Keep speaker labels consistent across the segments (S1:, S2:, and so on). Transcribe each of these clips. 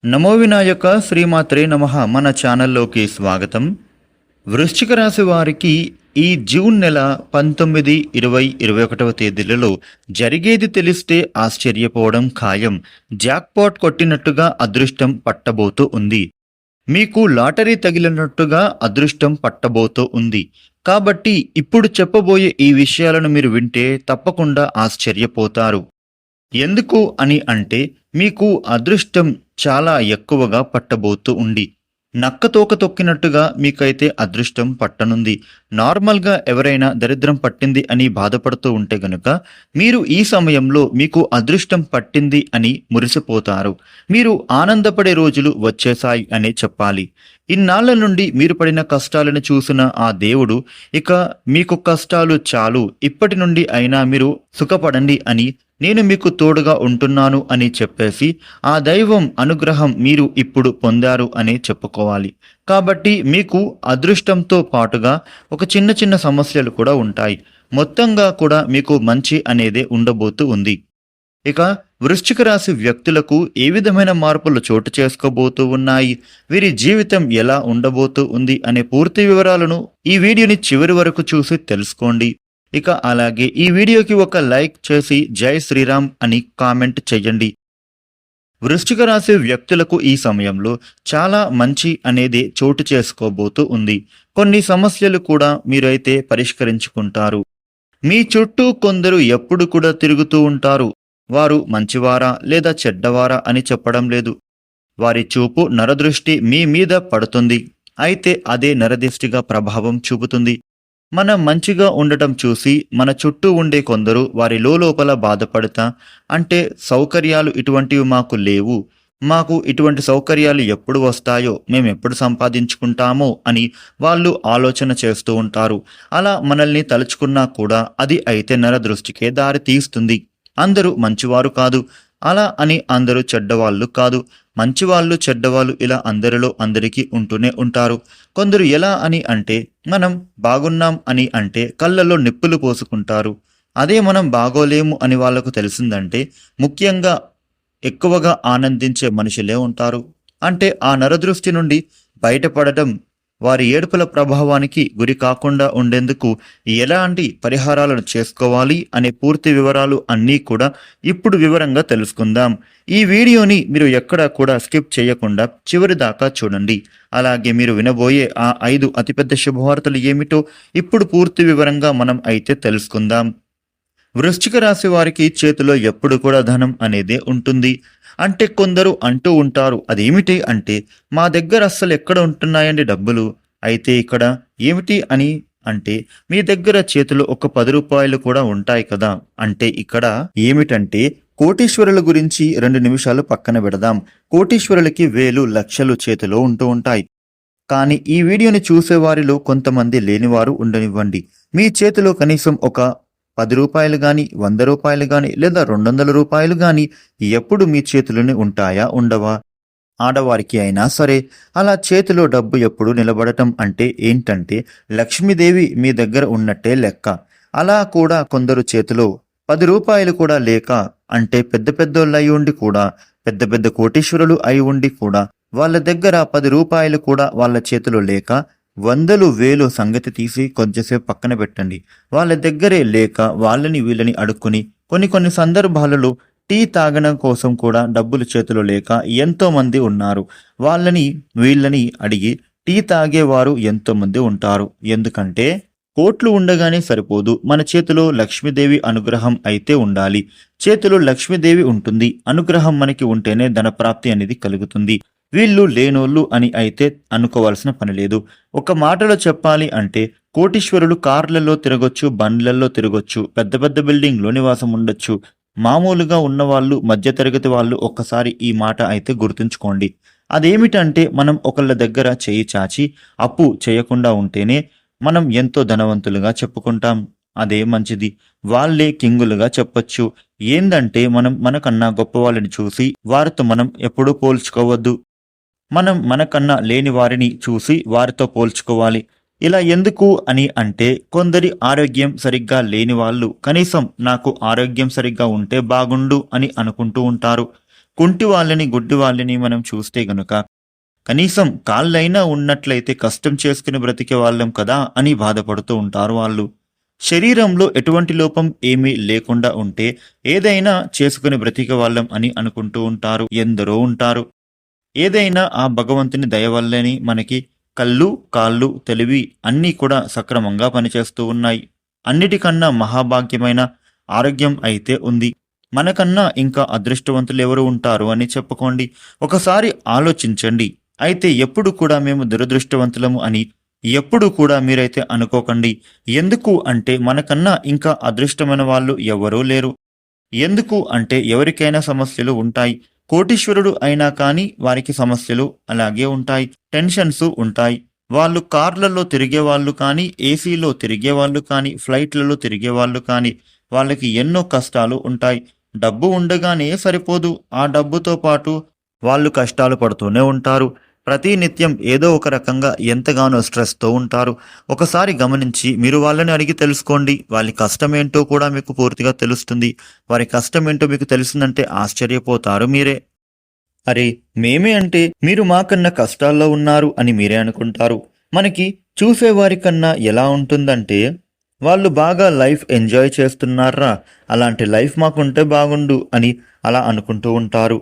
S1: నమో వినాయక శ్రీమాత్రే నమః. మన ఛానల్లోకి స్వాగతం. వృశ్చిక రాశి వారికి ఈ జూన్ నెల 19, 20, 21వ తేదీలలో జరిగేది తెలిస్తే ఆశ్చర్యపోవడం ఖాయం. జాక్పాట్ కొట్టినట్టుగా అదృష్టం పట్టబోతూ ఉంది. మీకు లాటరీ తగిలినట్టుగా అదృష్టం పట్టబోతూ ఉంది. కాబట్టి ఇప్పుడు చెప్పబోయే ఈ విషయాలను మీరు వింటే తప్పకుండా ఆశ్చర్యపోతారు. ఎందుకు అని అంటే మీకు అదృష్టం చాలా ఎక్కువగా పట్టబోతూ ఉంది. నక్కతోక తొక్కినట్టుగా మీకైతే అదృష్టం పట్టనుంది. నార్మల్గా ఎవరైనా దరిద్రం పట్టింది అని బాధపడుతూ ఉంటే గనుక మీరు ఈ సమయంలో మీకు అదృష్టం పట్టింది అని మురిసిపోతారు. మీరు ఆనందపడే రోజులు వచ్చేశాయి అనే చెప్పాలి. ఇన్నాళ్ల నుండి మీరు పడిన కష్టాలను చూసిన ఆ దేవుడు ఇక మీకు కష్టాలు చాలు, ఇప్పటి నుండి అయినా మీరు సుఖపడండి అని, నేను మీకు తోడుగా ఉంటున్నాను అని చెప్పేసి ఆ దైవం అనుగ్రహం మీరు ఇప్పుడు పొందారు అనే చెప్పుకోవాలి. కాబట్టి మీకు అదృష్టంతో పాటుగా ఒక చిన్న చిన్న సమస్యలు కూడా ఉంటాయి. మొత్తంగా కూడా మీకు మంచి అనేదే ఉండబోతూ ఉంది. ఇక వృశ్చిక రాశి వ్యక్తులకు ఏ విధమైన మార్పులు చోటు చేసుకోబోతూ ఉన్నాయి, వీరి జీవితం ఎలా ఉండబోతూ ఉంది అనే పూర్తి వివరాలను ఈ వీడియోని చివరి వరకు చూసి తెలుసుకోండి. ఇక అలాగే ఈ వీడియోకి ఒక లైక్ చేసి జై శ్రీరామ్ అని కామెంట్ చేయండి. వృశ్చిక రాశి వ్యక్తులకు ఈ సమయంలో చాలా మంచి అనేది చోటు చేసుకోబోతూ ఉంది. కొన్ని సమస్యలు కూడా మీరైతే పరిష్కరించుకుంటారు. మీ చుట్టూ కొందరు ఎప్పుడు కూడా తిరుగుతూ ఉంటారు. వారు మంచివారా లేదా చెడ్డవారా అని చెప్పడం లేదు. వారి చూపు నరదృష్టి మీ మీద పడుతుంది. అయితే అదే నరదృష్టిగా ప్రభావం చూపుతుంది. మనం మంచిగా ఉండటం చూసి మన చుట్టూ ఉండే కొందరు వారి లోపల బాధపడతా, అంటే సౌకర్యాలు ఇటువంటివి మాకు లేవు, మాకు ఇటువంటి సౌకర్యాలు ఎప్పుడు వస్తాయో, మేము ఎప్పుడు సంపాదించుకుంటామో అని వాళ్ళు ఆలోచన చేస్తూ ఉంటారు. అలా మనల్ని తలుచుకున్నా కూడా అది అయితే నరదృష్టికే దారి తీస్తుంది. అందరూ మంచివారు కాదు, అలా అని అందరూ చెడ్డవాళ్ళు కాదు. మంచివాళ్ళు చెడ్డవాళ్ళు ఇలా అందరిలో అందరికీ ఉంటూనే ఉంటారు. కొందరు ఎలా అని అంటే మనం బాగున్నాం అని అంటే కళ్ళల్లో నిప్పులు పోసుకుంటారు. అదే మనం బాగోలేము అని వాళ్ళకు తెలిసిందంటే ముఖ్యంగా ఎక్కువగా ఆనందించే మనుషులే ఉంటారు. అంటే ఆ నరదృష్టి నుండి బయటపడటం, వారి ఏడుపుల ప్రభావానికి గురి కాకుండా ఉండేందుకు ఎలాంటి పరిహారాలను చేసుకోవాలి అనే పూర్తి వివరాలు అన్నీ కూడా ఇప్పుడు వివరంగా తెలుసుకుందాం. ఈ వీడియోని మీరు ఎక్కడా కూడా స్కిప్ చేయకుండా చివరి దాకా చూడండి. అలాగే మీరు వినబోయే ఆ 5 అతిపెద్ద శుభవార్తలు ఏమిటో ఇప్పుడు పూర్తి వివరంగా మనం అయితే తెలుసుకుందాం. వృశ్చిక రాశి వారికి చేతిలో ఎప్పుడు కూడా ధనం అనేదే ఉంటుంది. అంటే కొందరు అంటూ ఉంటారు, అదేమిటి అంటే మా దగ్గర అస్సలు ఎక్కడ ఉంటున్నాయండి డబ్బులు. అయితే ఇక్కడ ఏమిటి అని అంటే మీ దగ్గర చేతిలో ఒక 10 రూపాయలు కూడా ఉంటాయి కదా. అంటే ఇక్కడ ఏమిటంటే కోటీశ్వరుల గురించి 2 నిమిషాలు పక్కన పెడదాం. కోటీశ్వరులకి వేలు లక్షలు చేతిలో ఉంటూ ఉంటాయి. కానీ ఈ వీడియోని చూసేవారిలో కొంతమంది లేనివారు ఉండనివ్వండి. మీ చేతిలో కనీసం ఒక 10 రూపాయలు గాని, 100 రూపాయలు గాని, లేదా 200 రూపాయలు గాని ఎప్పుడు మీ చేతిలోనే ఉంటాయా, ఉండవా? ఆడవారికి అయినా సరే అలా చేతిలో డబ్బు ఎప్పుడు నిలబడటం అంటే ఏంటంటే లక్ష్మీదేవి మీ దగ్గర ఉన్నట్టే లెక్క. అలా కూడా కొందరు చేతిలో 10 రూపాయలు కూడా లేక, అంటే పెద్ద పెద్దోళ్ళు అయి ఉండి కూడా, పెద్ద పెద్ద కోటీశ్వరులు అయి ఉండి కూడా వాళ్ళ దగ్గర 10 రూపాయలు కూడా వాళ్ళ చేతిలో లేక, వందలు వేలు సంగతి తీసి కొంచెంసేపు పక్కన పెట్టండి. వాళ్ళ దగ్గరే లేక వాళ్ళని వీళ్ళని అడుక్కుని, కొన్ని సందర్భాలలో టీ తాగడం కోసం కూడా డబ్బులు చేతిలో లేక ఎంతో మంది ఉన్నారు. వాళ్ళని వీళ్ళని అడిగి టీ తాగేవారు ఎంతో మంది ఉంటారు. ఎందుకంటే కోట్లు ఉండగానే సరిపోదు, మన చేతిలో లక్ష్మీదేవి అనుగ్రహం అయితే ఉండాలి. చేతిలో లక్ష్మీదేవి ఉంటుంది, అనుగ్రహం మనకి ఉంటేనే ధనప్రాప్తి అనేది కలుగుతుంది. వీళ్ళు లేనోళ్ళు అని అయితే అనుకోవాల్సిన పని లేదు. ఒక మాటలో చెప్పాలి అంటే కోటీశ్వరులు కార్లలో తిరగొచ్చు, బండ్లలో తిరగొచ్చు, పెద్ద పెద్ద బిల్డింగ్లో నివాసం ఉండొచ్చు. మామూలుగా ఉన్నవాళ్ళు, మధ్యతరగతి వాళ్ళు ఒక్కసారి ఈ మాట అయితే గుర్తుంచుకోండి. అదేమిటంటే మనం ఒకళ్ళ దగ్గర చేయి చాచి అప్పు చేయకుండా ఉంటేనే మనం ఎంతో ధనవంతులుగా చెప్పుకుంటాం. అదే మంచిది. వాళ్ళే కింగులుగా చెప్పొచ్చు. ఏందంటే మనం మనకన్నా గొప్ప వాళ్ళని చూసి వారితో మనం ఎప్పుడూ పోల్చుకోవద్దు. మనం మనకన్నా లేని వారిని చూసి వారితో పోల్చుకోవాలి. ఇలా ఎందుకు అని అంటే కొందరి ఆరోగ్యం సరిగ్గా లేని వాళ్ళు కనీసం నాకు ఆరోగ్యం సరిగ్గా ఉంటే బాగుండు అని అనుకుంటూ ఉంటారు. కుంటి వాళ్ళని, గుడ్డి వాళ్ళని మనం చూస్తే గనుక కనీసం కాళ్ళైనా ఉన్నట్లయితే కష్టం చేసుకుని బ్రతికే వాళ్ళం కదా అని బాధపడుతూ ఉంటారు వాళ్ళు. శరీరంలో ఎటువంటి లోపం ఏమీ లేకుండా ఉంటే ఏదైనా చేసుకుని బ్రతికే వాళ్ళం అని అనుకుంటూ ఉంటారు ఎందరో ఉంటారు. ఏదైనా ఆ భగవంతుని దయ వల్లనే మనకి కళ్ళు, కాళ్ళు, తెలివి అన్నీ కూడా సక్రమంగా పనిచేస్తూ ఉన్నాయి. అన్నిటికన్నా మహాభాగ్యమైన ఆరోగ్యం అయితే ఉంది. మనకన్నా ఇంకా అదృష్టవంతులు ఎవరు ఉంటారు అని చెప్పుకోండి. ఒకసారి ఆలోచించండి. అయితే ఎప్పుడు కూడా మేము దురదృష్టవంతులము అని ఎప్పుడు కూడా మీరైతే అనుకోకండి. ఎందుకు అంటే మనకన్నా ఇంకా అదృష్టమైన వాళ్ళు ఎవరూ లేరు. ఎందుకు అంటే ఎవరికైనా సమస్యలు ఉంటాయి. కోటీశ్వరుడు అయినా కానీ వారికి సమస్యలు అలాగే ఉంటాయి. టెన్షన్స్ ఉంటాయి. వాళ్ళు కార్లలో తిరిగేవాళ్ళు కానీ, ఏసీలో తిరిగేవాళ్ళు కానీ, ఫ్లైట్లలో తిరిగేవాళ్ళు కానీ వాళ్ళకి ఎన్నో కష్టాలు ఉంటాయి. డబ్బు ఉండగానే సరిపోదు. ఆ డబ్బుతో పాటు వాళ్ళు కష్టాలు పడుతూనే ఉంటారు. ప్రతి నిత్యం ఏదో ఒక రకంగా ఎంతగానో స్ట్రెస్తో ఉంటారు. ఒకసారి గమనించి మీరు వాళ్ళని అడిగి తెలుసుకోండి. వాళ్ళ కష్టమేంటో కూడా మీకు పూర్తిగా తెలుస్తుంది. వారి కష్టమేంటో మీకు తెలిసిందంటే ఆశ్చర్యపోతారు మీరే. అరే, మేమే అంటే మీరు మాకన్నా కష్టాల్లో ఉన్నారు అని మీరే అనుకుంటారు. మనకి చూసేవారి కన్నా ఎలా ఉంటుందంటే వాళ్ళు బాగా లైఫ్ ఎంజాయ్ చేస్తున్నారా, అలాంటి లైఫ్ మాకుంటే బాగుండు అని అలా అనుకుంటూ ఉంటారు.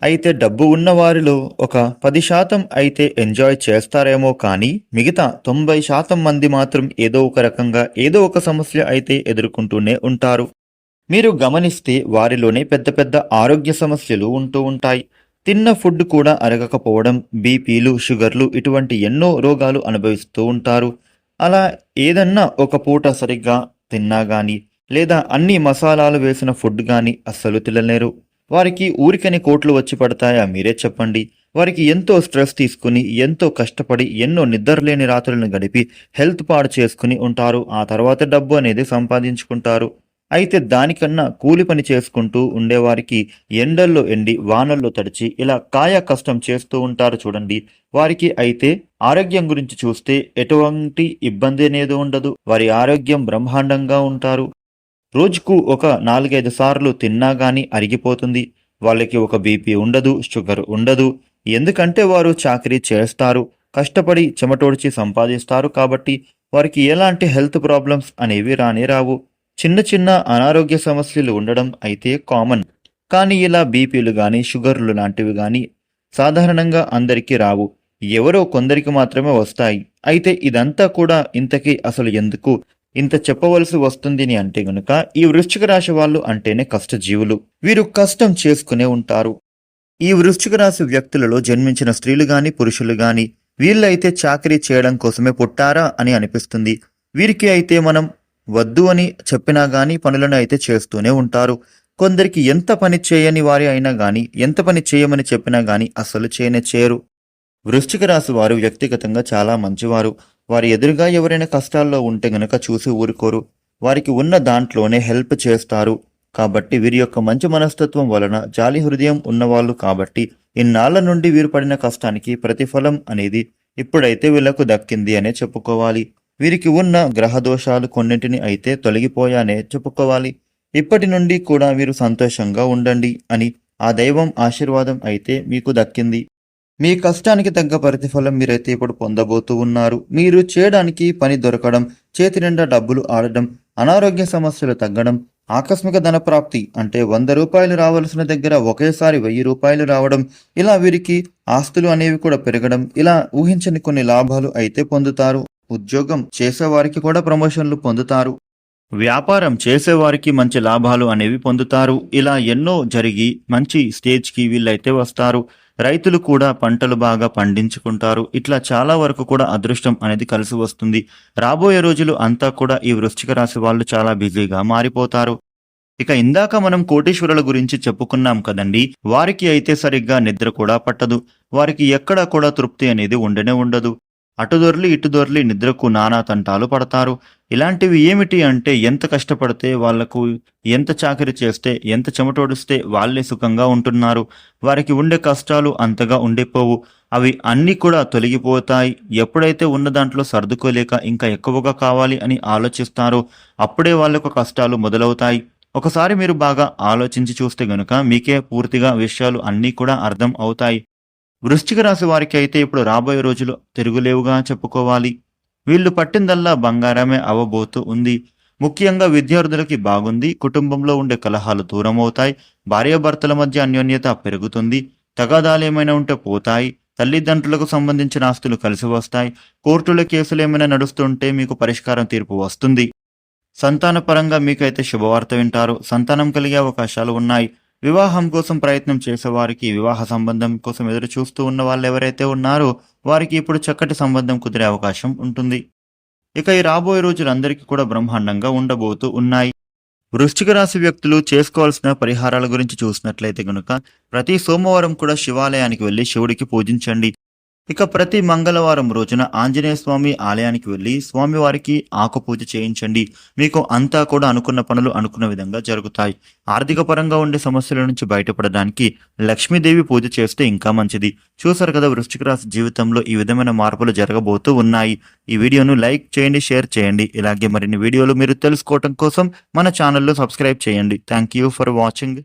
S1: అయితే డబ్బు ఉన్న వారిలో ఒక 10% అయితే ఎంజాయ్ చేస్తారేమో కానీ మిగతా 90% మంది మాత్రం ఏదో ఒక రకంగా ఏదో ఒక సమస్య అయితే ఎదుర్కొంటూనే ఉంటారు. మీరు గమనిస్తే వారిలోనే పెద్ద పెద్ద ఆరోగ్య సమస్యలు ఉంటూ ఉంటాయి. తిన్న ఫుడ్ కూడా అరగకపోవడం, బీపీలు, షుగర్లు ఇటువంటి ఎన్నో రోగాలు అనుభవిస్తూ ఉంటారు. అలా ఏదన్నా ఒక పూట సరిగ్గా తిన్నా గాని లేదా అన్ని మసాలాలు వేసిన ఫుడ్ గాని అస్సలు తినలేరు. వారికి ఊరికని కోట్లు వచ్చి పడతాయా మీరే చెప్పండి. వారికి ఎంతో స్ట్రెస్ తీసుకుని ఎంతో కష్టపడి ఎన్నో నిద్రలేని రాత్రులను గడిపి హెల్త్ పాడు చేసుకుని ఉంటారు. ఆ తర్వాత డబ్బు అనేది సంపాదించుకుంటారు. అయితే దానికన్నా కూలి పని చేసుకుంటూ ఉండేవారికి ఎండల్లో ఎండి వానల్లో తడిచి ఇలా కాయ కష్టం చేస్తూ ఉంటారు చూడండి. వారికి అయితే ఆరోగ్యం గురించి చూస్తే ఎటువంటి ఇబ్బంది అనేది ఉండదు. వారి ఆరోగ్యం బ్రహ్మాండంగా ఉంటారు. రోజుకు ఒక 4-5 సార్లు తిన్నా గాని అరిగిపోతుంది. వాళ్ళకి ఒక బీపీ ఉండదు, షుగర్ ఉండదు. ఎందుకంటే వారు చాకరీ చేస్తారు, కష్టపడి చెమటోడ్చి సంపాదిస్తారు కాబట్టి వారికి ఎలాంటి హెల్త్ ప్రాబ్లమ్స్ అనేవి రానే రావు. చిన్న చిన్న అనారోగ్య సమస్యలు ఉండడం అయితే కామన్. కానీ ఇలా బీపీలు గాని, షుగర్లు లాంటివి గాని సాధారణంగా అందరికీ రావు. ఎవరో కొందరికి మాత్రమే వస్తాయి. అయితే ఇదంతా కూడా ఇంతకీ అసలు ఎందుకు ఇంత చెప్పవలసి వస్తుంది అంటే గనుక ఈ వృశ్చిక రాశి వాళ్ళు అంటేనే కష్టజీవులు. వీరు కష్టం చేసుకునే ఉంటారు. ఈ వృశ్చిక రాశి వ్యక్తులలో జన్మించిన స్త్రీలు గాని, పురుషులు గాని వీళ్ళైతే చాకరీ చేయడం కోసమే పుట్టారా అని అనిపిస్తుంది. వీరికి అయితే మనం వద్దు అని చెప్పినా గాని పనులను అయితే చేస్తూనే ఉంటారు. కొందరికి ఎంత పని చేయని వారి అయినా గాని ఎంత పని చేయమని చెప్పినా గాని అస్సలు చేయరు. వృశ్చిక రాశి వారు వ్యక్తిగతంగా చాలా మంచివారు. వారి ఎదురుగా ఎవరైనా కష్టాల్లో ఉంటే గనక చూసి ఊరుకోరు. వారికి ఉన్న దాంట్లోనే హెల్ప్ చేస్తారు. కాబట్టి వీరి యొక్క మంచి మనస్తత్వం వలన జాలి హృదయం ఉన్నవాళ్ళు కాబట్టి ఇన్నాళ్ల నుండి వీరు పడిన కష్టానికి ప్రతిఫలం అనేది ఇప్పుడైతే వీళ్లకు దక్కింది అనే చెప్పుకోవాలి. వీరికి ఉన్న గ్రహ దోషాలు కొన్నింటిని అయితే తొలగిపోయానే చెప్పుకోవాలి. ఇప్పటి నుండి కూడా వీరు సంతోషంగా ఉండండి అని ఆ దైవం ఆశీర్వాదం అయితే మీకు దక్కింది. మీ కష్టానికి తగ్గ ప్రతిఫలం మీరైతే ఇప్పుడు పొందబోతూ ఉన్నారు. మీరు చేయడానికి పని దొరకడం, చేతి నిండా డబ్బులు ఆడడం, అనారోగ్య సమస్యలు తగ్గడం, ఆకస్మిక ధనప్రాప్తి అంటే 100 రూపాయలు రావాల్సిన దగ్గర ఒకేసారి 1000 రూపాయలు రావడం, ఇలా వీరికి ఆస్తులు అనేవి కూడా పెరగడం, ఇలా ఊహించని కొన్ని లాభాలు అయితే పొందుతారు. ఉద్యోగం చేసేవారికి కూడా ప్రమోషన్లు పొందుతారు. వ్యాపారం చేసేవారికి మంచి లాభాలు అనేవి పొందుతారు. ఇలా ఎన్నో జరిగి మంచి స్టేజ్కి వీళ్ళైతే వస్తారు. రైతులు కూడా పంటలు బాగా పండించుకుంటారు. ఇట్లా చాలా వరకు కూడా అదృష్టం అనేది కలిసి వస్తుంది. రాబోయే రోజులు అంతా కూడా ఈ వృశ్చిక రాశి వాళ్ళు చాలా బిజీగా మారిపోతారు. ఇక ఇందాక మనం కోటీశ్వరుల గురించి చెప్పుకున్నాం కదండి. వారికి అయితే సరిగ్గా నిద్ర కూడా పట్టదు. వారికి ఎక్కడా కూడా తృప్తి అనేది ఉండనే ఉండదు. అటు దొర్లి ఇటు దొర్లి నిద్రకు నానా తంటాలు పడతారు. ఇలాంటివి ఏమిటి అంటే ఎంత కష్టపడితే వాళ్లకు, ఎంత చాకరీ చేస్తే, ఎంత చెమటోడిస్తే వాళ్ళే సుఖంగా ఉంటున్నారు. వారికి ఉండే కష్టాలు అంతగా ఉండిపోవు. అవి అన్నీ కూడా తొలగిపోతాయి. ఎప్పుడైతే ఉన్న దాంట్లో సర్దుకోలేక ఇంకా ఎక్కువగా కావాలి అని ఆలోచిస్తారో అప్పుడే వాళ్లకు కష్టాలు మొదలవుతాయి. ఒకసారి మీరు బాగా ఆలోచించి చూస్తే గనుక మీకే పూర్తిగా విషయాలు అన్నీ కూడా అర్థం అవుతాయి. వృశ్చిక రాశి వారికి అయితే ఇప్పుడు రాబోయే రోజులు తిరుగులేవుగా చెప్పుకోవాలి. వీళ్ళు పట్టిందల్లా బంగారమే అవ్వబోతూ ఉంది. ముఖ్యంగా విద్యార్థులకి బాగుంది. కుటుంబంలో ఉండే కలహాలు దూరమవుతాయి. భార్యాభర్తల మధ్య అన్యోన్యత పెరుగుతుంది. తగాదాలేమైనా ఉంటే పోతాయి. తల్లిదండ్రులకు సంబంధించిన ఆస్తులు కలిసి వస్తాయి. కోర్టుల కేసులు ఏమైనా నడుస్తుంటే మీకు పరిష్కారం తీర్పు వస్తుంది. సంతానపరంగా మీకైతే శుభవార్త వింటారు. సంతానం కలిగే అవకాశాలు ఉన్నాయి. వివాహం కోసం ప్రయత్నం చేసేవారికి, వివాహ సంబంధం కోసం ఎదురు చూస్తూ ఉన్న వాళ్ళు ఎవరైతే ఉన్నారో వారికి ఇప్పుడు చక్కటి సంబంధం కుదిరే అవకాశం ఉంటుంది. ఇక ఈ రాబోయే రోజులు అందరికీ కూడా బ్రహ్మాండంగా ఉండబోతూ ఉన్నాయి. వృశ్చిక రాశి వ్యక్తులు చేసుకోవాల్సిన పరిహారాల గురించి చూసినట్లయితే గనుక ప్రతి సోమవారం కూడా శివాలయానికి వెళ్లి శివుడికి పూజించండి. ఇక ప్రతి మంగళవారం రోజున ఆంజనేయ స్వామి ఆలయానికి వెళ్లి స్వామివారికి ఆకు పూజ చేయించండి. మీకు అంతా కూడా అనుకున్న పనులు అనుకున్న విధంగా జరుగుతాయి. ఆర్థిక పరంగా ఉండే సమస్యల నుంచి బయటపడడానికి లక్ష్మీదేవి పూజ చేస్తే ఇంకా మంచిది. చూసారు కదా, వృశ్చిక రాశి జీవితంలో ఈ విధమైన మార్పులు జరగబోతూ ఉన్నాయి. ఈ వీడియోను లైక్ చేయండి, షేర్ చేయండి. ఇలాగే మరిన్ని వీడియోలు మీరు తెలుసుకోవటం కోసం మన ఛానల్లో సబ్స్క్రైబ్ చేయండి. Thank you for watching.